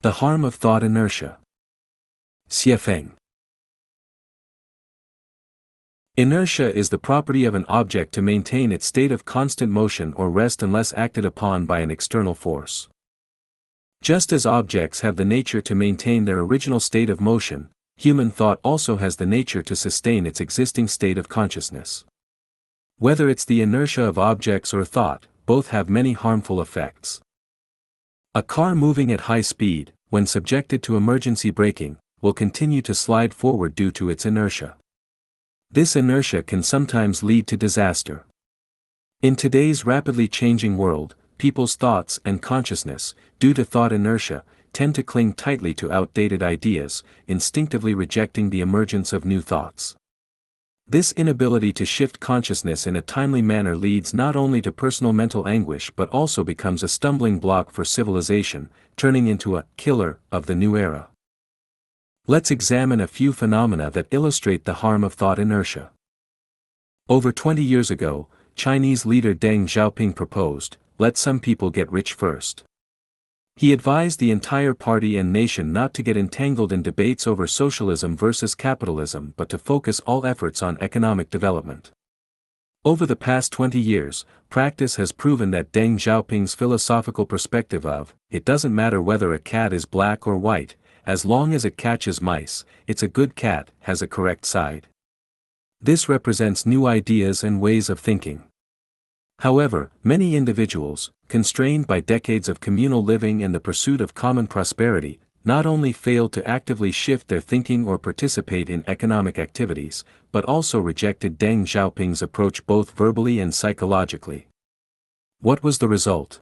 The harm of thought inertia. Xiefeng. Inertia is the property of an object to maintain its state of constant motion or rest unless acted upon by an external force. Just as objects have the nature to maintain their original state of motion, human thought also has the nature to sustain its existing state of consciousness. Whether it's the inertia of objects or thought, both have many harmful effects. A car moving at high speed, when subjected to emergency braking, will continue to slide forward due to its inertia. This inertia can sometimes lead to disaster. In today's rapidly changing world, people's thoughts and consciousness, due to thought inertia, tend to cling tightly to outdated ideas, instinctively rejecting the emergence of new thoughts. This inability to shift consciousness in a timely manner leads not only to personal mental anguish but also becomes a stumbling block for civilization, turning into a killer of the new era. Let's examine a few phenomena that illustrate the harm of thought inertia. Over 20 years ago, Chinese leader Deng Xiaoping proposed, "Let some people get rich first." He advised the entire party and nation not to get entangled in debates over socialism versus capitalism but to focus all efforts on economic development. Over the past 20 years, practice has proven that Deng Xiaoping's philosophical perspective of, "It doesn't matter whether a cat is black or white, as long as it catches mice, it's a good cat," has a correct side. This represents new ideas and ways of thinking. However, many individuals, constrained by decades of communal living and the pursuit of common prosperity, not only fail to actively shift their thinking or participate in economic activities, but also rejected Deng Xiaoping's approach both verbally and psychologically. What was the result?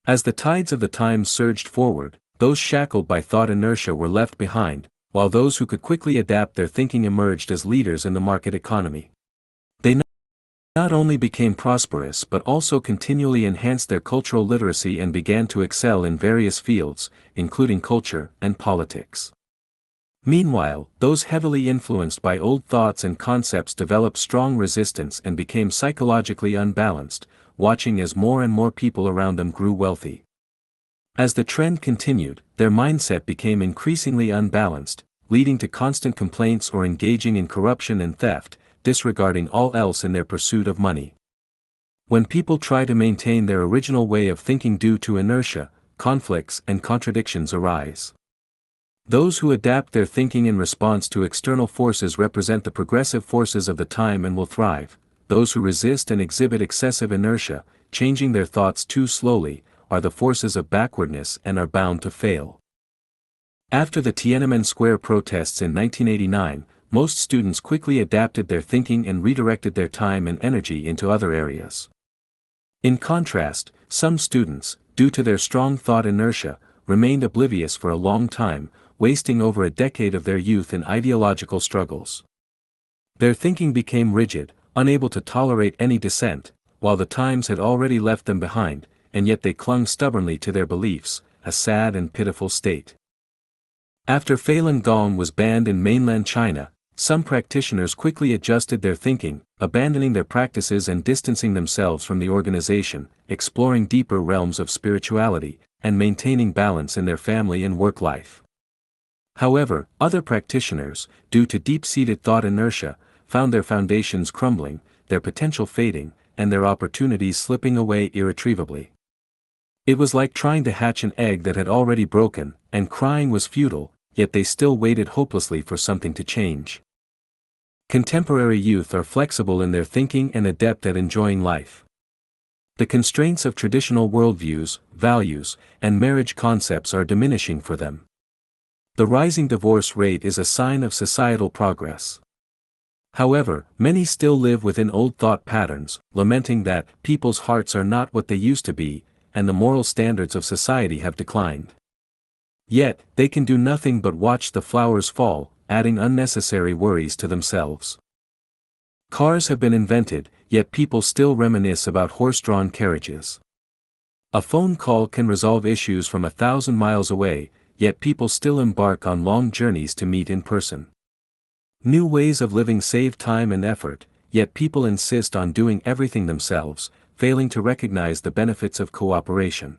As the tides of the times surged forward, those shackled by thought inertia were left behind, while those who could quickly adapt their thinking emerged as leaders in the market economy. They not only became prosperous but also continually enhanced their cultural literacy and began to excel in various fields, including culture and politics. Meanwhile, those heavily influenced by old thoughts and concepts developed strong resistance and became psychologically unbalanced, watching as more and more people around them grew wealthy. As the trend continued, their mindset became increasingly unbalanced, leading to constant complaints or engaging in corruption and theft, disregarding all else in their pursuit of money. When people try to maintain their original way of thinking due to inertia, conflicts and contradictions arise. Those who adapt their thinking in response to external forces represent the progressive forces of the time and will thrive. Those who resist and exhibit excessive inertia, changing their thoughts too slowly, are the forces of backwardness and are bound to fail. After the Tiananmen Square protests in 1989, most students quickly adapted their thinking and redirected their time and energy into other areas. In contrast, some students, due to their strong thought inertia, remained oblivious for a long time, wasting over a decade of their youth in ideological struggles. Their thinking became rigid, unable to tolerate any dissent, while the times had already left them behind, and yet they clung stubbornly to their beliefs, a sad and pitiful state. After Falun Gong was banned in mainland China, some practitioners quickly adjusted their thinking, abandoning their practices and distancing themselves from the organization, exploring deeper realms of spirituality, and maintaining balance in their family and work life. However, other practitioners, due to deep-seated thought inertia, found their foundations crumbling, their potential fading, and their opportunities slipping away irretrievably. It was like trying to hatch an egg that had already broken, and crying was futile, yet they still waited hopelessly for something to change. Contemporary youth are flexible in their thinking and adept at enjoying life. The constraints of traditional worldviews, values, and marriage concepts are diminishing for them. The rising divorce rate is a sign of societal progress. However, many still live within old thought patterns, lamenting that people's hearts are not what they used to be, and the moral standards of society have declined. Yet, they can do nothing but watch the flowers fall, adding unnecessary worries to themselves. Cars have been invented, yet people still reminisce about horse-drawn carriages. A phone call can resolve issues from 1,000 miles away, yet people still embark on long journeys to meet in person. New ways of living save time and effort, yet people insist on doing everything themselves, failing to recognize the benefits of cooperation.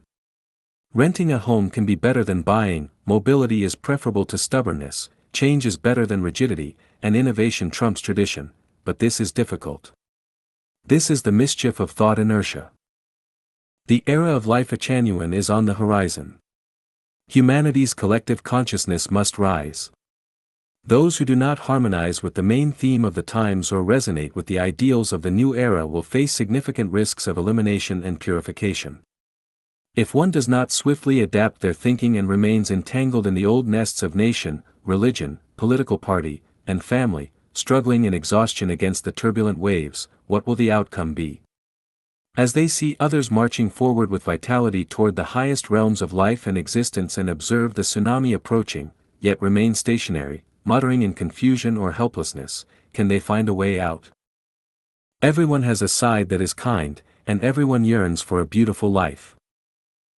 Renting a home can be better than buying, mobility is preferable to stubbornness, change is better than rigidity, and innovation trumps tradition, but this is difficult. This is the mischief of thought inertia. The era of Lifechanyuan is on the horizon. Humanity's collective consciousness must rise. Those who do not harmonize with the main theme of the times or resonate with the ideals of the new era will face significant risks of elimination and purification. If one does not swiftly adapt their thinking and remains entangled in the old nests of nation, religion, political party, and family, struggling in exhaustion against the turbulent waves, what will the outcome be? As they see others marching forward with vitality toward the highest realms of life and existence and observe the tsunami approaching, yet remain stationary, muttering in confusion or helplessness, can they find a way out? Everyone has a side that is kind, and everyone yearns for a beautiful life.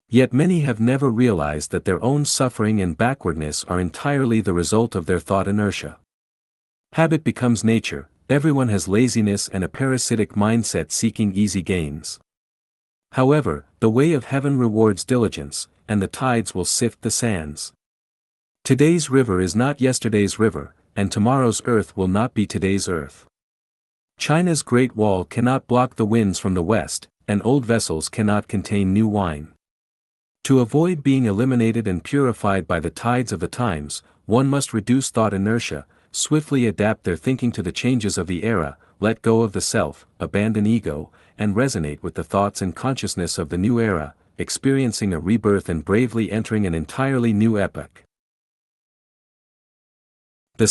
Yet many have never realized that their own suffering and backwardness are entirely the result of their thought inertia. Habit becomes nature, everyone has laziness and a parasitic mindset seeking easy gains. However, the way of heaven rewards diligence, and the tides will sift the sands. Today's river is not yesterday's river, and tomorrow's earth will not be today's earth. China's Great Wall cannot block the winds from the west, and old vessels cannot contain new wine. To avoid being eliminated and purified by the tides of the times, one must reduce thought inertia, swiftly adapt their thinking to the changes of the era, let go of the self, abandon ego, and resonate with the thoughts and consciousness of the new era, experiencing a rebirth and bravely entering an entirely new epoch. The